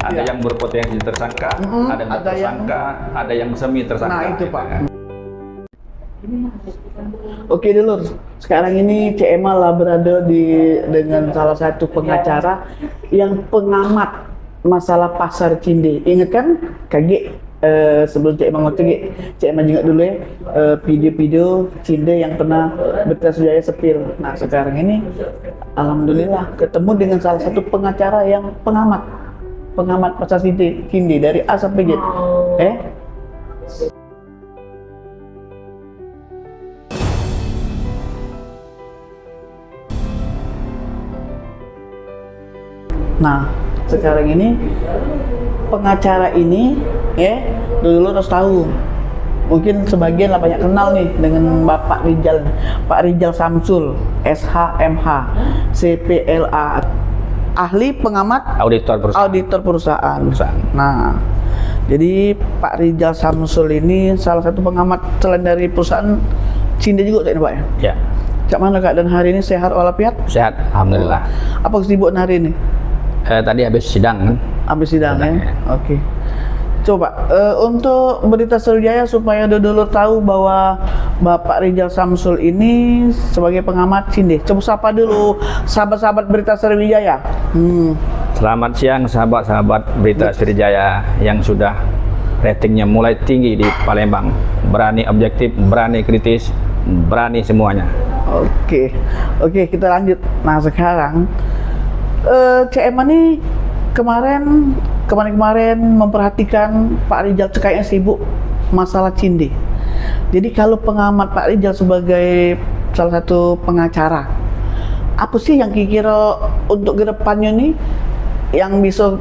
Ada yang berpotensi tersangka, ada yang tersangka, ada yang semi tersangka. Nah itu Pak. Ya. Oke dulur, sekarang ini CMA lah berada dengan salah satu pengacara yang pengamat masalah pasar Cinde. Ingat kan KG sebelum CMA ngotot CMA juga dulu ya video-video Cinde yang pernah Berita Sriwijaya sepil. Nah sekarang ini alhamdulillah ketemu dengan salah satu pengacara yang pengamat pasar Cinde dari A sampai Z. Nah, sekarang ini pengacara ini dulu harus tahu. Mungkin sebagian lah banyak kenal nih dengan Bapak Rijal, Pak Rijal Samsul, SHMH, CPLA, ahli pengamat auditor perusahaan. Nah, jadi Pak Rijal Samsul ini salah satu pengamat selain dari perusahaan Cinde juga Pak ya? Ya. Cak mana keadaan hari ini, sehat walafiat? Sehat, alhamdulillah. Apa kesibukan hari ini? Tadi habis sidang kan? Habis sidang ya? Oke. Coba untuk Berita Sriwijaya supaya dulur tahu bahwa Bapak Rijal Samsul ini sebagai pengamat Cinde. Coba sapa dulu sahabat-sahabat Berita Sriwijaya. Selamat siang sahabat-sahabat Berita Sriwijaya yang sudah ratingnya mulai tinggi di Palembang. Berani objektif, berani kritis, berani semuanya. Oke, kita lanjut. Nah sekarang CMA nih kemarin memperhatikan Pak Rijal kayaknya sibuk masalah Cinde. Jadi kalau pengamat Pak Rijal sebagai salah satu pengacara, apa sih yang kira-kira untuk kedepannya nih yang bisa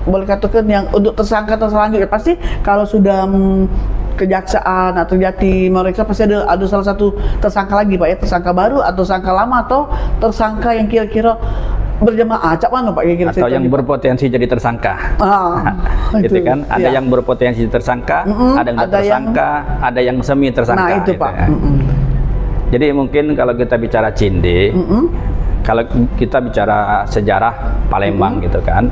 boleh katakan yang untuk tersangka selanjutnya? Pasti kalau sudah kejaksaan atau jati mereka pasti ada salah satu tersangka lagi Pak ya, tersangka baru atau tersangka lama atau tersangka yang kira-kira berjamaah, cak mana Pak kira-kira? Atau yang berpotensi jadi tersangka. Gitu kan? Ada yang berpotensi tersangka, ada yang tersangka, ada yang semi tersangka. Nah itu gitu Pak. Ya. Jadi mungkin kalau kita bicara Cinde, kalau kita bicara sejarah Palembang gitu kan,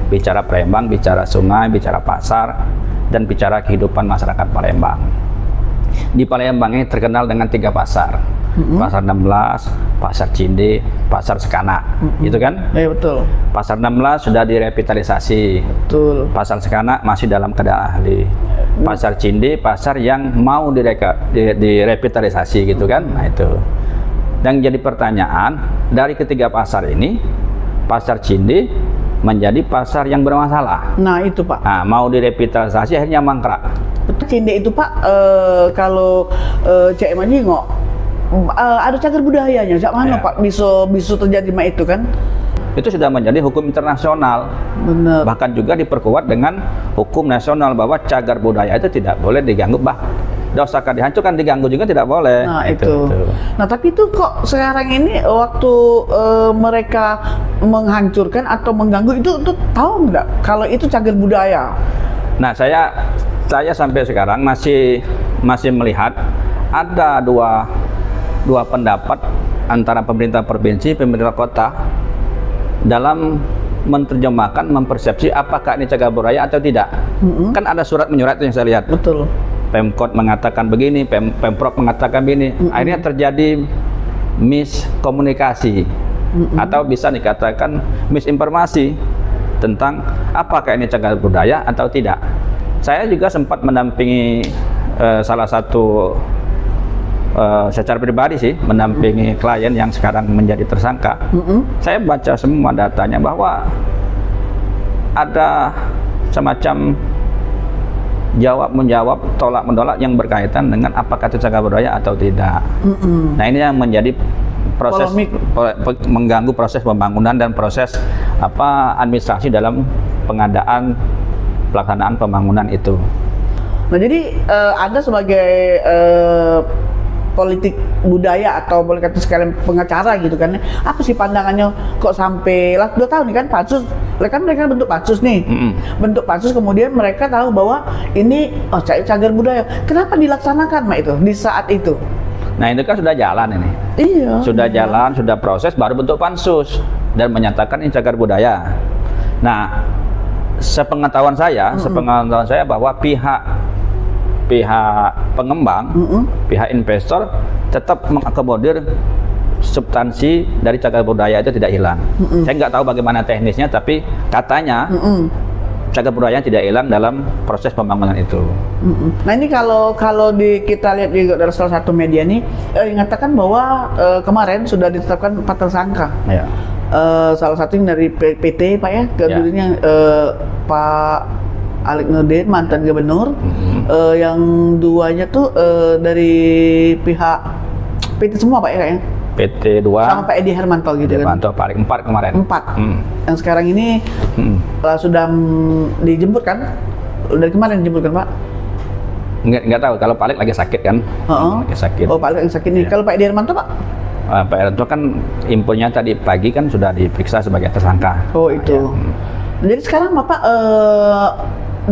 bicara Palembang, bicara sungai, bicara pasar, dan bicara kehidupan masyarakat Palembang. Di Palembang ini terkenal dengan 3 pasar. Pasar 16, Pasar Cinde, Pasar Sekana, gitu kan? Iya betul. Pasar 16 sudah direvitalisasi. Betul. Pasar Sekana masih dalam keadaan ahli. Pasar Cinde, pasar yang mau direvitalisasi, gitu kan? Nah itu. Dan jadi pertanyaan, dari ketiga pasar ini, Pasar Cinde menjadi pasar yang bermasalah. Nah itu Pak. Nah, mau direvitalisasi akhirnya mangkrak. Cinde itu Pak, kalau CMA nggak ada cagar budayanya, jak mana Pak bisa terjadi itu kan? Itu sudah menjadi hukum internasional. Benar. Bahkan juga diperkuat dengan hukum nasional bahwa cagar budaya itu tidak boleh diganggu. Dosakan dihancurkan, diganggu juga tidak boleh. Nah itu. Nah tapi itu kok sekarang ini waktu mereka menghancurkan atau mengganggu itu tahu nggak kalau itu cagar budaya? Nah saya sampai sekarang masih melihat ada dua pendapat antara pemerintah provinsi, pemerintah kota dalam menerjemahkan, mempersepsi apakah ini cagar budaya atau tidak. Kan ada surat menyurat yang saya lihat. Betul. Pemkot mengatakan begini, Pemprov mengatakan begini. Akhirnya terjadi miskomunikasi atau bisa dikatakan misinformasi tentang apakah ini cagar budaya atau tidak. Saya juga sempat mendampingi salah satu secara pribadi sih, mendampingi klien yang sekarang menjadi tersangka. Saya baca semua datanya bahwa ada semacam jawab-menjawab, tolak-menolak yang berkaitan dengan apakah itu cagar budaya atau tidak. Nah ini yang menjadi proses mengganggu proses pembangunan dan proses administrasi dalam pelaksanaan pembangunan itu. Nah jadi Anda sebagai politik budaya atau boleh kata sekalian pengacara gitu kan, apa sih pandangannya kok sampai lah 2 tahun nih kan pansus, kan mereka bentuk pansus nih, bentuk pansus kemudian mereka tahu bahwa ini cagar budaya, kenapa dilaksanakan itu di saat itu? Nah itu kan sudah jalan ini. Iya. Sudah jalan, sudah proses, baru bentuk pansus dan menyatakan ini cagar budaya. Nah sepengetahuan saya bahwa pihak pengembang, pihak investor tetap mengakomodir substansi dari cagar budaya itu tidak hilang. Saya nggak tahu bagaimana teknisnya, tapi katanya cagar budaya tidak hilang dalam proses pembangunan itu. Nah ini kalau kita lihat juga dari salah satu media nih mengatakan bahwa kemarin sudah ditetapkan 4 tersangka. Ya. Salah satunya dari PT Pak ya, kemudian Pak Alex Nurdin mantan gubernur, yang duanya tuh dari pihak PT semua Pak ya kayaknya. PT 2 sama Pak Edi Hermanto gitu kan. Hermanto paling 4 kemarin. 4. Yang sekarang ini sudah dijemput kan? Dari kemarin dijemput kan Pak? Nggak tahu, kalau Pak Alex lagi sakit kan. Lagi sakit. Oh Pak Alex lagi sakit nih. Ya. Kalau Pak Edi Hermanto Pak? Pak Hermanto kan infonya tadi pagi kan sudah diperiksa sebagai tersangka. Oh itu. Jadi sekarang Bapak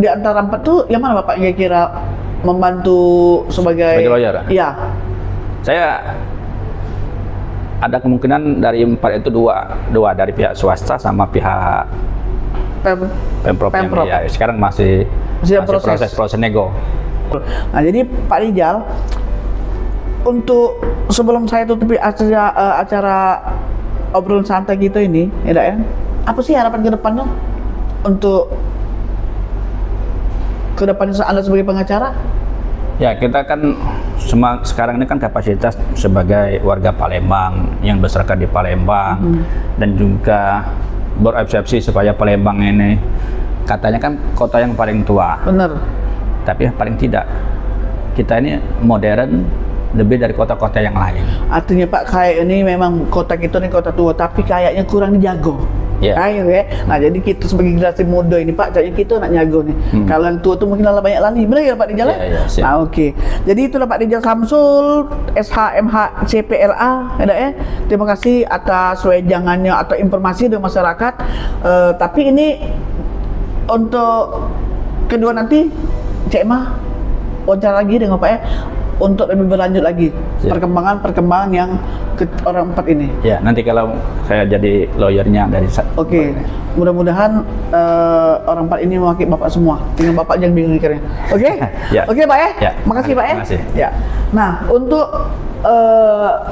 di antara 4 tuh yang mana Bapak kira-kira membantu sebagai lawyer? Iya. Saya ada kemungkinan dari 4 itu dua dari pihak swasta sama pihak Pemprov. Ya, sekarang masih proses nego. Nah jadi Pak Rijal, untuk sebelum saya tutupi acara obrolan santai kita ini, ya, apa sih harapan ke depannya untuk ke depannya Anda sebagai pengacara? Ya, kita kan sekarang ini kan kapasitas sebagai warga Palembang yang berserakat di Palembang dan juga bereksepsi supaya Palembang ini katanya kan kota yang paling tua. Benar. Tapi paling tidak kita ini modern lebih dari kota-kota yang lain. Artinya Pak, kayak ini memang kota kita ini kota tua, tapi kayaknya kurang dijago. Ya. Nah jadi kita sebagai generasi muda ini Pak, kayaknya kita nak nyago nih. Kalau yang tua tuh mungkin banyak lali, benar ya Pak Rijal? Nah oke. Jadi itulah Pak Rijal Samsul, SHMH CPLA, ya. Terima kasih atas wejangannya atau informasi dari masyarakat. Tapi ini untuk kedua nanti Cek Mah wawancara lagi dengan Pak ya, untuk lebih berlanjut lagi perkembangan yang orang 4 ini. Ya, nanti kalau saya jadi lawyernya dari Oke. Mudah-mudahan orang 4 ini mewakili Bapak semua. Tinggal Bapak jangan bingung mikirnya. Oke? Oke Pak ya? Makasih Pak ya? Makasih. Ya. Nah, untuk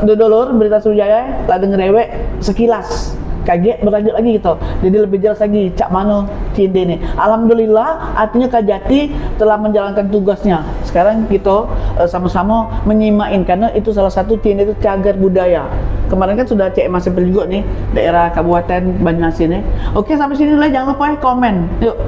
dodolur berita Sriwijaya ladeng rewek sekilas kaget berlanjut lagi gitu, jadi lebih jelas lagi cak mano Cinde ini. Alhamdulillah artinya Kajati telah menjalankan tugasnya. Sekarang kita sama-sama menyimain karena itu salah satu Cinde itu cagar budaya. Kemarin kan sudah Cek Mas juga nih daerah Kabupaten Banyuasin nih. Oke, sampai sini lah, jangan lupa komen. Yuk.